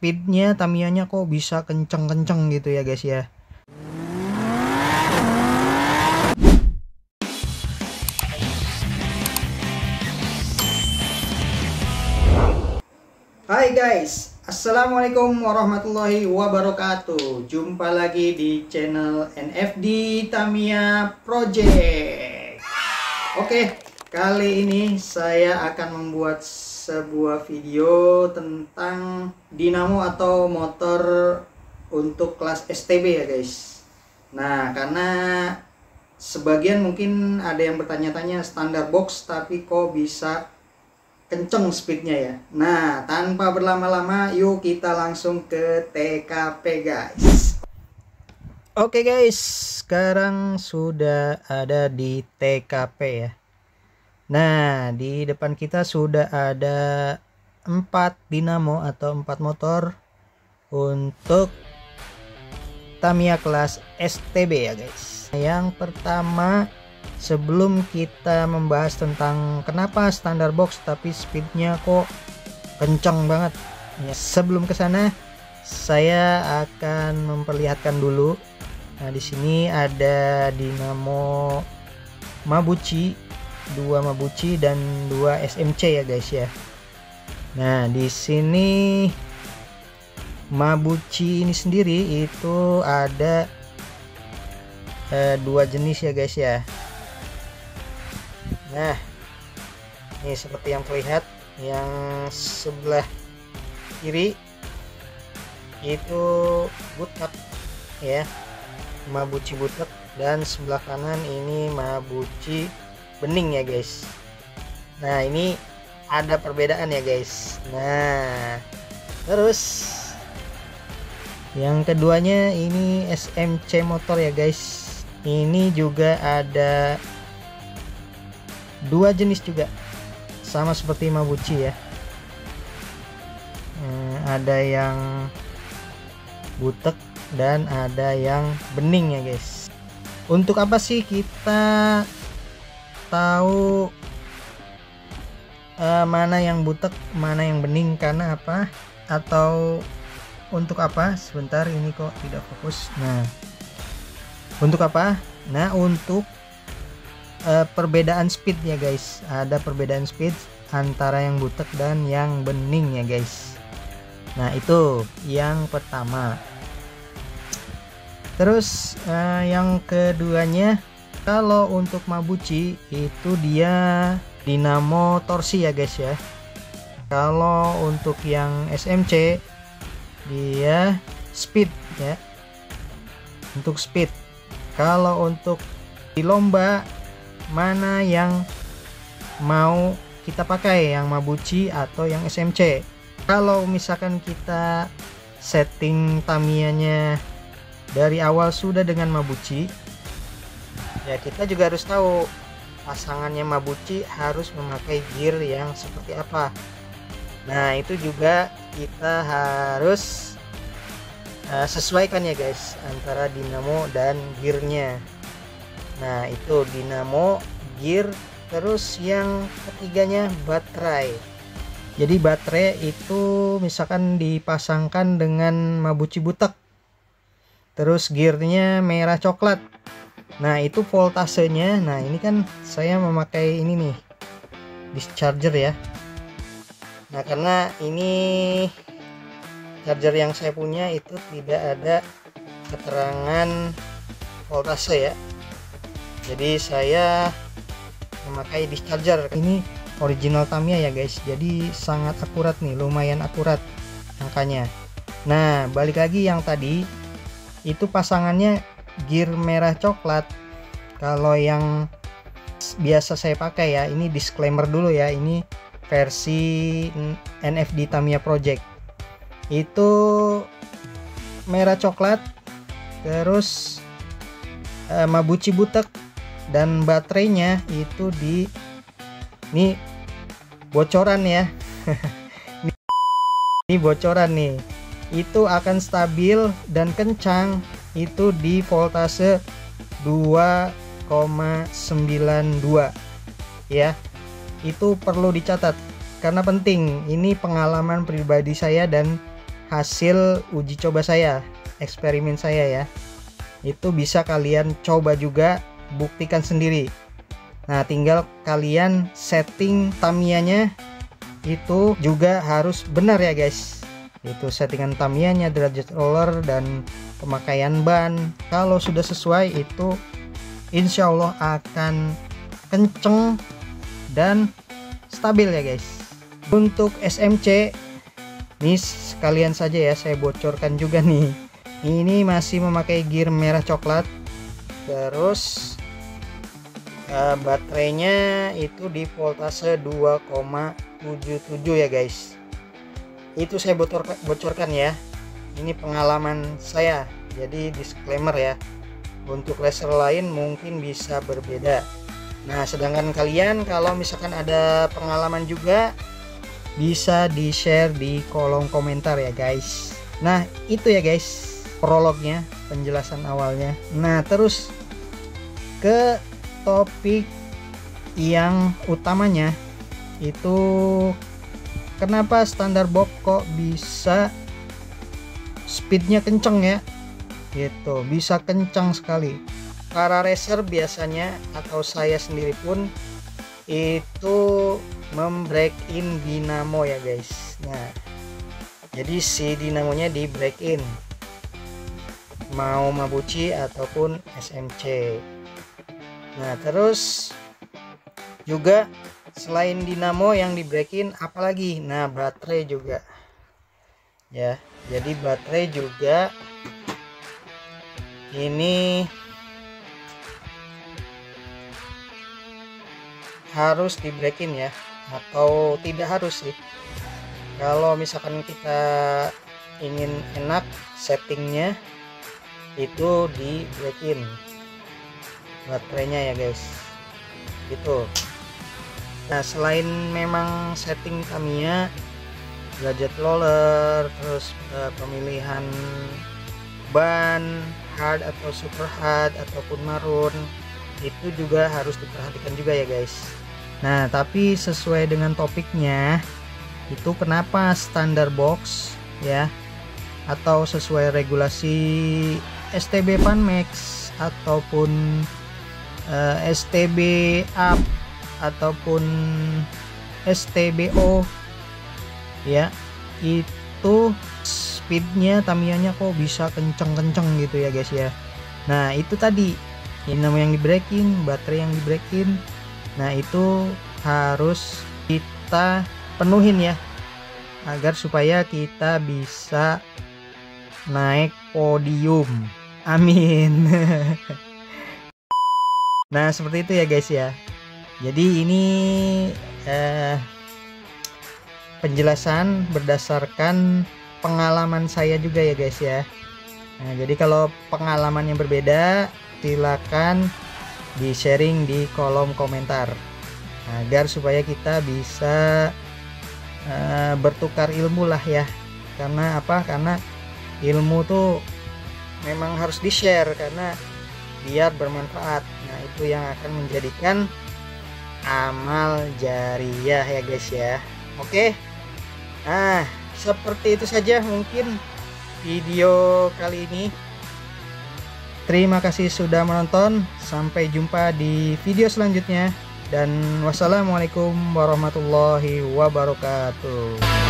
speednya Tamiya-nya kok bisa kenceng-kenceng gitu ya guys ya. Hai guys, assalamualaikum warahmatullahi wabarakatuh. Jumpa lagi di channel NFD Tamiya Project. Oke, kali ini saya akan membuat sebuah video tentang dinamo atau motor untuk kelas STB ya guys. Nah, karena sebagian mungkin ada yang bertanya-tanya standar box tapi kok bisa kenceng speednya ya. Nah, tanpa berlama-lama yuk kita langsung ke TKP guys. Oke guys, sekarang sudah ada di TKP ya. Nah, di depan kita sudah ada 4 dinamo atau 4 motor untuk Tamiya kelas STB ya guys. Yang pertama, sebelum kita membahas tentang kenapa standar box tapi speednya kok kencang banget ya, sebelum ke sana saya akan memperlihatkan dulu. Nah, di sini ada dinamo Mabuchi, 2 Mabuchi dan 2 SMC ya guys ya. Nah, di sini Mabuchi ini sendiri itu ada 2 jenis ya guys ya. Nah, ini seperti yang terlihat, yang sebelah kiri itu bootleg ya, Mabuchi bootleg, dan sebelah kanan ini Mabuchi bening ya guys. Nah, ini ada perbedaan ya guys. Nah, terus yang keduanya ini SMC motor ya guys. Ini juga ada 2 jenis juga, sama seperti Mabuchi ya. Ada yang butek dan ada yang bening ya guys. Untuk apa sih kita tahu mana yang butek mana yang bening? Karena apa? Atau untuk apa? Sebentar, ini kok tidak fokus. Nah, untuk apa? Nah, untuk perbedaan speed ya guys. Ada perbedaan speed antara yang butek dan yang bening ya guys. Nah, itu yang pertama. Terus yang keduanya, kalau untuk Mabuchi itu dia dinamo torsi ya guys ya. Kalau untuk yang SMC dia speed ya, untuk speed. Kalau untuk di lomba, mana yang mau kita pakai, yang Mabuchi atau yang SMC? Kalau misalkan kita setting Tamiya-nya dari awal sudah dengan Mabuchi, ya kita juga harus tahu pasangannya Mabuchi harus memakai gear yang seperti apa. Nah, itu juga kita harus sesuaikan ya guys antara dinamo dan gearnya. Nah, itu dinamo, gear, terus yang ketiganya baterai. Jadi baterai itu misalkan dipasangkan dengan Mabuchi butek, terus gearnya merah coklat. Nah, itu voltasenya. Nah, ini kan saya memakai ini nih, discharger ya. Nah, karena ini charger yang saya punya itu tidak ada keterangan voltase ya, jadi saya memakai discharger. Ini original Tamiya ya guys, jadi sangat akurat nih, lumayan akurat angkanya. Nah, balik lagi yang tadi itu pasangannya gear merah coklat. Kalau yang biasa saya pakai ya, ini disclaimer dulu ya, ini versi NFD Tamiya Project, itu merah coklat, terus Mabuchi butek, dan baterainya itu di ini bocoran ya. Ini bocoran nih, itu akan stabil dan kencang itu di voltase 2,92 ya. Itu perlu dicatat karena penting. Ini pengalaman pribadi saya dan hasil uji coba saya, eksperimen saya ya. Itu bisa kalian coba juga, buktikan sendiri. Nah, tinggal kalian setting Tamiya-nya itu juga harus benar ya guys. Itu settingan Tamiya-nya, derajat roller, dan pemakaian ban. Kalau sudah sesuai itu insya Allah akan kenceng dan stabil ya guys. Untuk SMC ini sekalian saja ya, saya bocorkan juga nih. Ini masih memakai gear merah coklat. Terus baterainya itu di voltase 2,77 ya guys. Itu saya bocorkan ya. Ini pengalaman saya, jadi disclaimer ya. Untuk racer lain mungkin bisa berbeda. Nah, sedangkan kalian kalau misalkan ada pengalaman juga bisa di share di kolom komentar ya guys. Nah, itu ya guys prolognya, penjelasan awalnya. Nah, terus ke topik yang utamanya, itu kenapa standar box kok bisa speednya kenceng ya, gitu, bisa kencang sekali. Para racer biasanya atau saya sendiri pun itu membreak in dinamo ya guys. Nah, jadi si dinamonya di break in, mau Mabuchi ataupun SMC. Nah, terus juga selain dinamo yang di break in, apalagi? Nah, baterai juga ya. Jadi baterai juga ini harus di break in ya, atau tidak harus sih. Kalau misalkan kita ingin enak, settingnya itu di break in baterainya ya guys, gitu. Nah, selain memang setting Tamiya, gadget roller, terus pemilihan ban hard atau super hard ataupun marun, itu juga harus diperhatikan juga ya guys. Nah, tapi sesuai dengan topiknya, itu kenapa standar box ya, atau sesuai regulasi STB Panmex ataupun STB up ataupun STBO ya, itu speednya Tamiya-nya kok bisa kenceng-kenceng gitu ya guys ya. Nah, itu tadi dinamo yang di break in, baterai yang di break in. Nah, itu harus kita penuhin ya, agar supaya kita bisa naik podium. Amin. Nah, seperti itu ya guys ya. Jadi ini penjelasan berdasarkan pengalaman saya juga ya guys ya. Nah, jadi kalau pengalaman yang berbeda, silakan di sharing di kolom komentar, agar supaya kita bisa bertukar ilmu lah ya. Karena apa? Karena ilmu tuh memang harus di share, karena biar bermanfaat. Nah, itu yang akan menjadikan amal jariyah ya guys ya. Oke. Nah, seperti itu saja mungkin video kali ini. Terima kasih sudah menonton. Sampai jumpa di video selanjutnya. Dan wassalamualaikum warahmatullahi wabarakatuh.